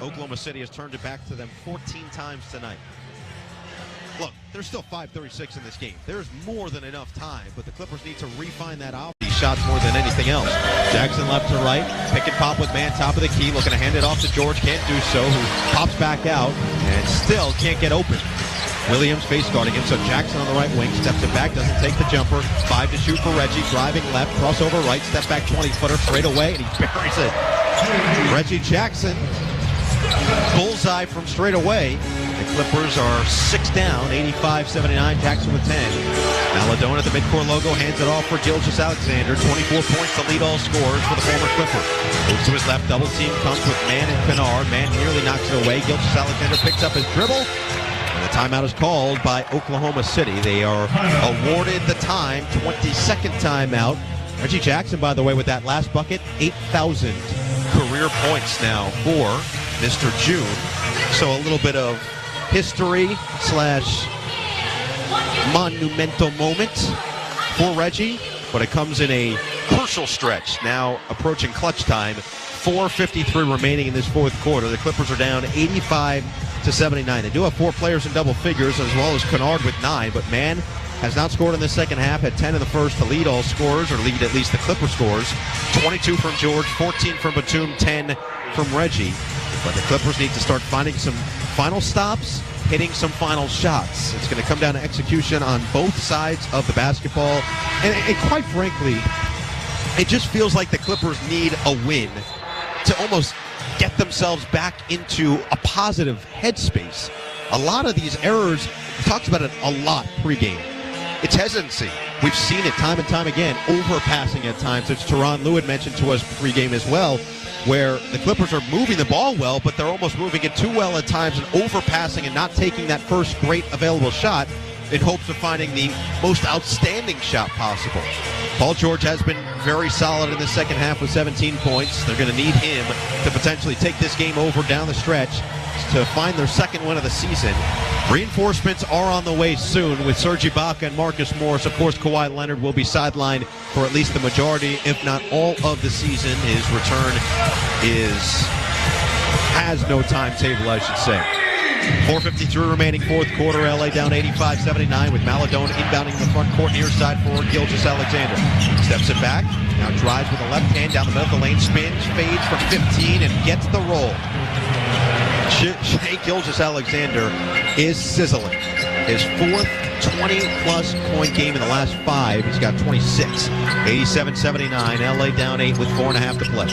Oklahoma City has turned it back to them 14 times tonight. Look, there's still 5:36 in this game. There's more than enough time, but the Clippers need to refine that out. These shots more than anything else. Jackson left to right, pick and pop with man, top of the key, looking to hand it off to George, can't do so, who pops back out and still can't get open. Williams face guarding him, so Jackson on the right wing, steps it back, doesn't take the jumper. 5 to shoot for Reggie, driving left, crossover right, step back 20-footer straight away, and he buries it. Reggie Jackson, bullseye from straight away. The Clippers are 6 down, 85-79, Jackson with 10. Maladona at the midcourt logo, hands it off for Gilgeous-Alexander. 24 points to lead all scorers for the former Clipper. Moves to his left, double team comes with Mann and Kennard. Mann nearly knocks it away. Gilgeous-Alexander picks up his dribble. And the timeout is called by Oklahoma City. They are awarded the time, 22nd timeout. Reggie Jackson, by the way, with that last bucket, 8,000 career points now for Mr. June. So a little bit of history / monumental moment for Reggie, but it comes in a crucial stretch. Now approaching clutch time, 4:53 remaining in this fourth quarter. The Clippers are down 85-79. They do have 4 players in double figures, as well as Kennard with 9, but Mann has not scored in the second half, had 10 in the first to lead all scorers, or lead at least the Clipper scores. 22 from George, 14 from Batum, 10 from Reggie. But the Clippers need to start finding some final stops, hitting some final shots. It's going to come down to execution on both sides of the basketball. And quite frankly, it just feels like the Clippers need a win to almost get themselves back into a positive headspace. A lot of these errors, we talked about it a lot pregame. It's hesitancy. We've seen it time and time again, overpassing at times, which Tyronn Lue had mentioned to us pregame as well, where the Clippers are moving the ball well, but they're almost moving it too well at times and overpassing and not taking that first great available shot in hopes of finding the most outstanding shot possible. Paul George has been very solid in the second half with 17 points. They're going to need him to potentially take this game over down the stretch to find their second win of the season. Reinforcements are on the way soon with Serge Ibaka and Marcus Morris. Of course, Kawhi Leonard will be sidelined for at least the majority, if not all, of the season. His return has no timetable, I should say. 4:53 remaining fourth quarter. LA down 85-79 with Maladona inbounding in the front court near side for Gilgeous-Alexander. Steps it back, now drives with the left hand down the middle of the lane, spins, fades from 15 and gets the roll. Shai Gilgeous-Alexander is sizzling. His fourth 20-plus point game in the last 5. He's got 26. 87-79. LA down 8 with 4.5 to play.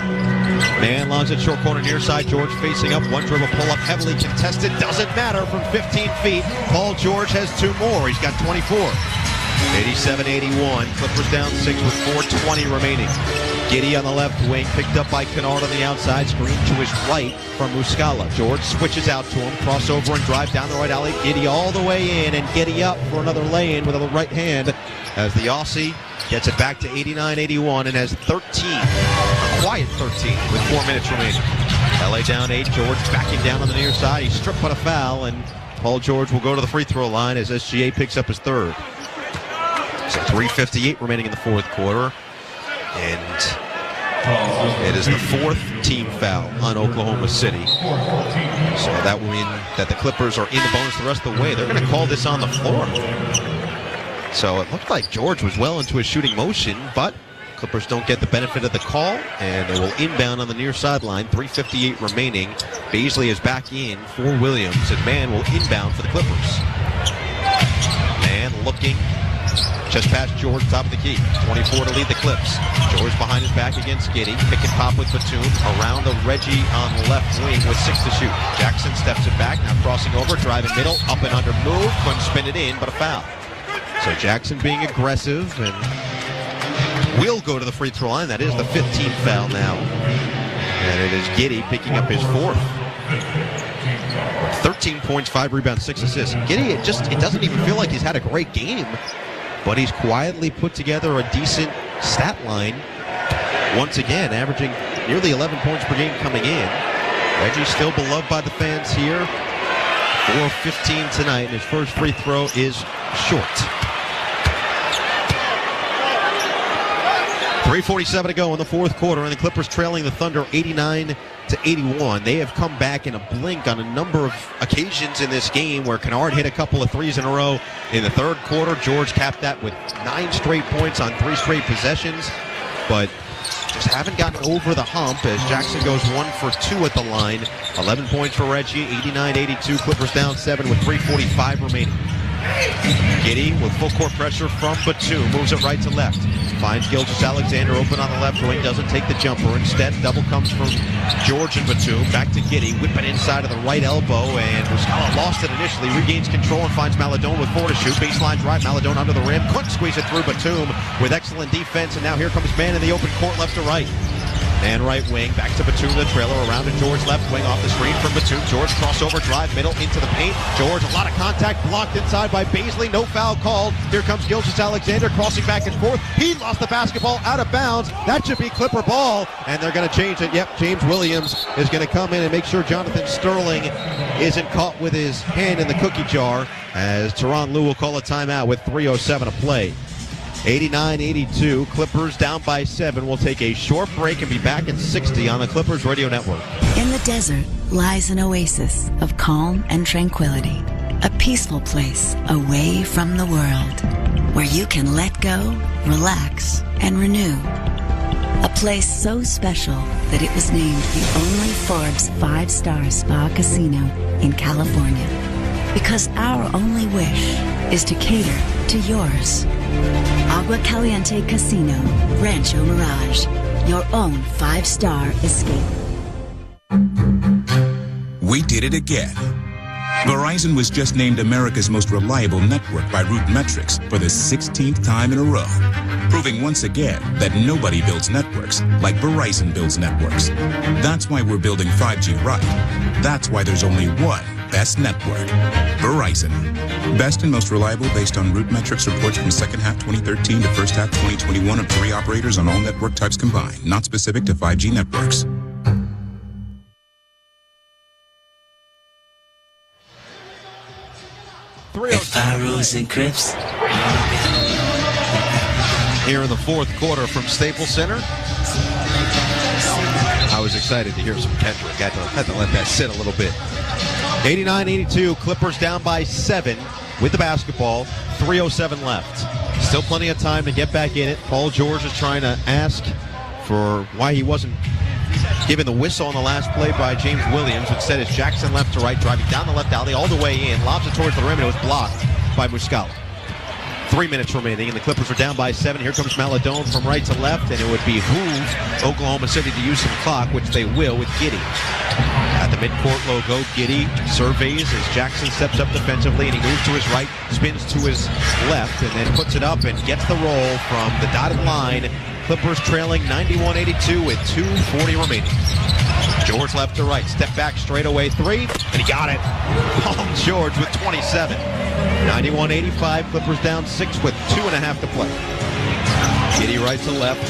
Mann longs at short corner near side. George facing up. One dribble pull-up heavily contested. Doesn't matter from 15 feet. Paul George has 2 more. He's got 24. 87-81. Clippers down 6 with 4:20 remaining. Giddey on the left wing, picked up by Kennard on the outside, screen to his right from Muscala. George switches out to him, crossover and drive down the right alley. Giddey all the way in, and Giddey up for another lay-in with a right hand as the Aussie gets it back to 89-81 and has 13, a quiet 13 with 4 minutes remaining. LA down 8, George backing down on the near side. He's stripped by a foul, and Paul George will go to the free throw line as SGA picks up his third. So 3:58 remaining in the fourth quarter. And it is the 4th team foul on Oklahoma City. So that will mean that the Clippers are in the bonus the rest of the way. They're going to call this on the floor. So it looked like George was well into his shooting motion, but Clippers don't get the benefit of the call, and they will inbound on the near sideline. 3:58 remaining. Beasley is back in for Williams, and Mann will inbound for the Clippers. Mann looking. Just past George, top of the key. 24 to lead the Clips. George behind his back against Giddey. Pick and pop with Batum. Around the Reggie on the left wing with 6 to shoot. Jackson steps it back. Now crossing over. Driving middle. Up and under move. Couldn't spin it in, but a foul. So Jackson being aggressive and will go to the free throw line. That is the 15th foul now. And it is Giddey picking up his 4th. 13 points, 5 rebounds, 6 assists. Giddey, it doesn't even feel like he's had a great game. But he's quietly put together a decent stat line. Once again, averaging nearly 11 points per game coming in. Reggie still beloved by the fans here. 4:15 tonight, and his first free throw is short. 3:47 to go in the fourth quarter, and the Clippers trailing the Thunder 89 to 81. They have come back in a blink on a number of occasions in this game where Kennard hit a couple of threes in a row in the third quarter. George capped that with 9 straight points on 3 straight possessions, but just haven't gotten over the hump as Jackson goes 1 for 2 at the line. 11 points for Reggie, 89-82. Clippers down 7 with 3:45 remaining. Giddey with full court pressure from Batum, moves it right to left. Finds Gilgeous-Alexander open on the left wing, doesn't take the jumper. Instead, double comes from George and Batum. Back to Giddey, whip it inside of the right elbow, and Muscala lost it initially, regains control and finds Maledon with 4 to shoot. Baseline drive, Maledon under the rim, couldn't squeeze it through. Batum with excellent defense, and now here comes man in the open court, left to right. And right wing, back to Batum, the trailer, around to George, left wing, off the screen from Batum. George, crossover drive, middle, into the paint. George, a lot of contact, blocked inside by Bazley. No foul called. Here comes Gilgeous-Alexander, crossing back and forth. He lost the basketball out of bounds. That should be Clipper ball, and they're going to change it. Yep, James Williams is going to come in and make sure Jonathan Sterling isn't caught with his hand in the cookie jar, as Tyronn Lue will call a timeout with 3:07 to play. 89-82, Clippers down by 7. We'll take a short break and be back at 60 on the Clippers Radio Network. In the desert lies an oasis of calm and tranquility, a peaceful place away from the world, where you can let go, relax, and renew. A place so special that it was named the only Forbes 5-star spa casino in California. Because our only wish is to cater to yours. Agua Caliente Casino, Rancho Mirage, your own 5-star escape. We did it again. Verizon was just named America's most reliable network by RootMetrics for the 16th time in a row, proving once again that nobody builds networks like Verizon builds networks. That's why we're building 5G right. That's why there's only one best network, Verizon. Best and most reliable based on RootMetrics reports from second half 2013 to first half 2021 of 3 operators on all network types combined, not specific to 5G networks. Pyros and Crips. Here in the fourth quarter from Staples Center. I was excited to hear some Kendrick. Had to let that sit a little bit. 89-82, Clippers down by 7 with the basketball. 3:07 left. Still plenty of time to get back in it. Paul George is trying to ask for why he wasn't given the whistle on the last play by James Williams. Instead, it's Jackson left to right, driving down the left alley all the way in. Lobs it towards the rim, and it was blocked by Muscala. 3 minutes remaining, and the Clippers are down by 7. Here comes Maledon from right to left, and it would behoove Oklahoma City to use some clock, which they will with Giddey. At the midcourt logo, Giddey surveys as Jackson steps up defensively, and he moves to his right, spins to his left, and then puts it up and gets the roll from the dotted line. Clippers trailing 91-82 with 2:40 remaining. George left to right, step back straight away 3, and he got it. Paul George with 27. 91-85, Clippers down 6 with 2.5 to play. Giddey right to left,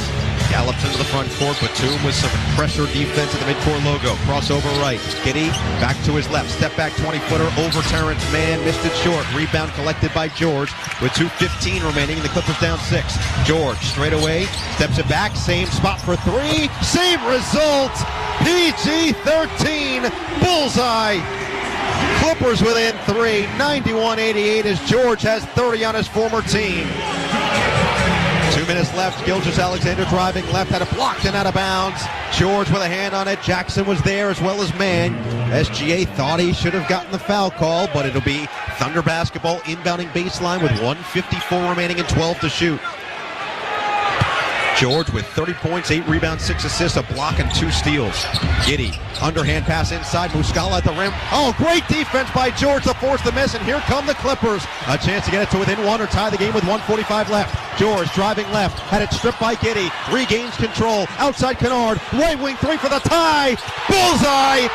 gallops into the front court. Batum with some pressure defense at the midcourt logo. Crossover right. Giddey back to his left. Step back 20-footer over Terrence Mann. Missed it short. Rebound collected by George with 2:15 remaining. And the Clippers down 6. George straight away. Steps it back. Same spot for 3. Same result. PG-13. Bullseye. Clippers within 3. 91-88 as George has 30 on his former team. 2 minutes left. Gilgeous-Alexander driving left, had it blocked and out of bounds. George with a hand on it. Jackson was there as well as Mann. SGA thought he should have gotten the foul call, but it'll be Thunder basketball inbounding baseline with 1:54 remaining and 12 to shoot. George with 30 points, 8 rebounds, 6 assists, a block, and 2 steals. Giddey, underhand pass inside, Muscala at the rim. Oh, great defense by George to force the miss, and here come the Clippers. A chance to get it to within 1 or tie the game with 1:45 left. George driving left, had it stripped by Giddey, regains control, outside Kennard, right wing 3 for the tie. Bullseye!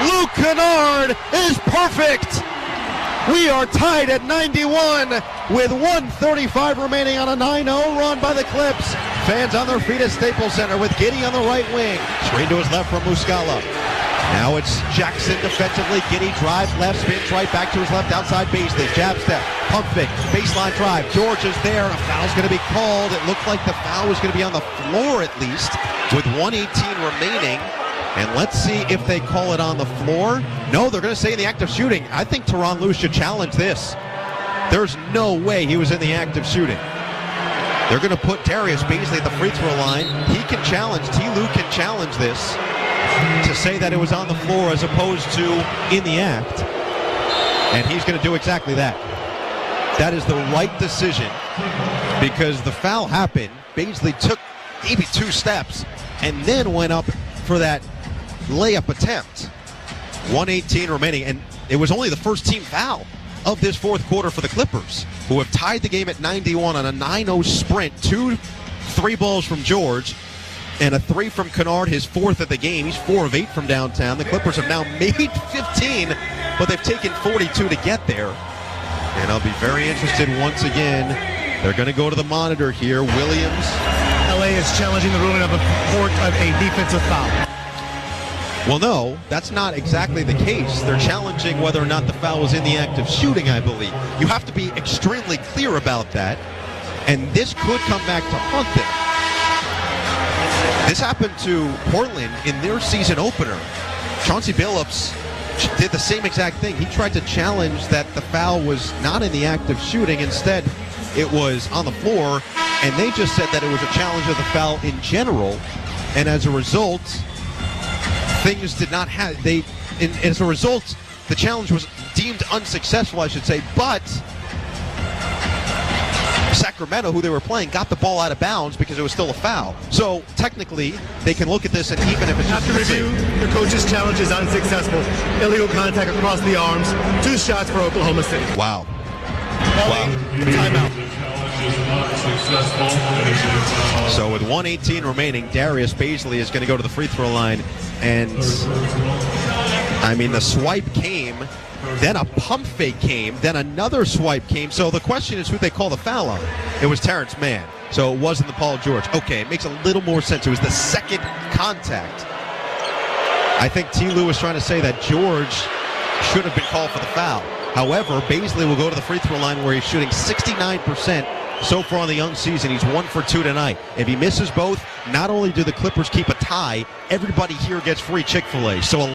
Luke Kennard is perfect! We are tied at 91 with 1:35 remaining on a 9-0 run by the Clips. Fans on their feet at Staples Center with Giddey on the right wing. Screen to his left from Muscala. Now it's Jackson defensively. Giddey drives left, spins right, back to his left, outside Bazley. Jab step, pump fake, baseline drive. George is there. A foul's going to be called. It looked like the foul was going to be on the floor at least with 1:18 remaining. And let's see if they call it on the floor. No, they're going to say in the act of shooting. I think Tyronn Lue should challenge this. There's no way he was in the act of shooting. They're going to put Darius Bazley at the free throw line. He can challenge, T. Lue can challenge this to say that it was on the floor as opposed to in the act. And he's going to do exactly that. That is the right decision because the foul happened. Bazley took maybe 2 steps and then went up for that layup attempt. 1:18 remaining, and it was only the first team foul of this fourth quarter for the Clippers, who have tied the game at 91 on a 9-0 sprint. 2 3 balls from George and a 3 from Kennard, his 4th of the game. He's 4 of 8 from downtown. The Clippers have now made 15, but they've taken 42 to get there. And I'll be very interested once again. They're going to go to the monitor here. Williams. LA is challenging the ruling of a defensive foul. Well, no, that's not exactly the case. They're challenging whether or not the foul was in the act of shooting, I believe. You have to be extremely clear about that, and this could come back to haunt them. This happened to Portland in their season opener. Chauncey Billups did the same exact thing. He tried to challenge that the foul was not in the act of shooting. Instead, it was on the floor, and they just said that it was a challenge of the foul in general, and as a result, things did not have as a result, the challenge was deemed unsuccessful, I should say, but Sacramento, who they were playing, got the ball out of bounds because it was still a foul. So technically, they can look at this, and even if it's After review, the coach's challenge is unsuccessful. Illegal contact across the arms. 2 shots for Oklahoma City. Wow. LA, timeout. So with 1:18 remaining, Darius Bazley is going to go to the free throw line, and I mean the swipe came, then a pump fake came, then another swipe came. So the question is who they call the foul on. It was Terrence Mann, so it wasn't the Paul George. Okay, it makes a little more sense. It was the second contact. I think T. Lue was trying to say that George should have been called for the foul. However, Bazley will go to the free throw line where he's shooting 69% so far in the young season. He's 1 for 2 tonight. If he misses both, not only do the Clippers keep a tie, everybody here gets free Chick-fil-A. So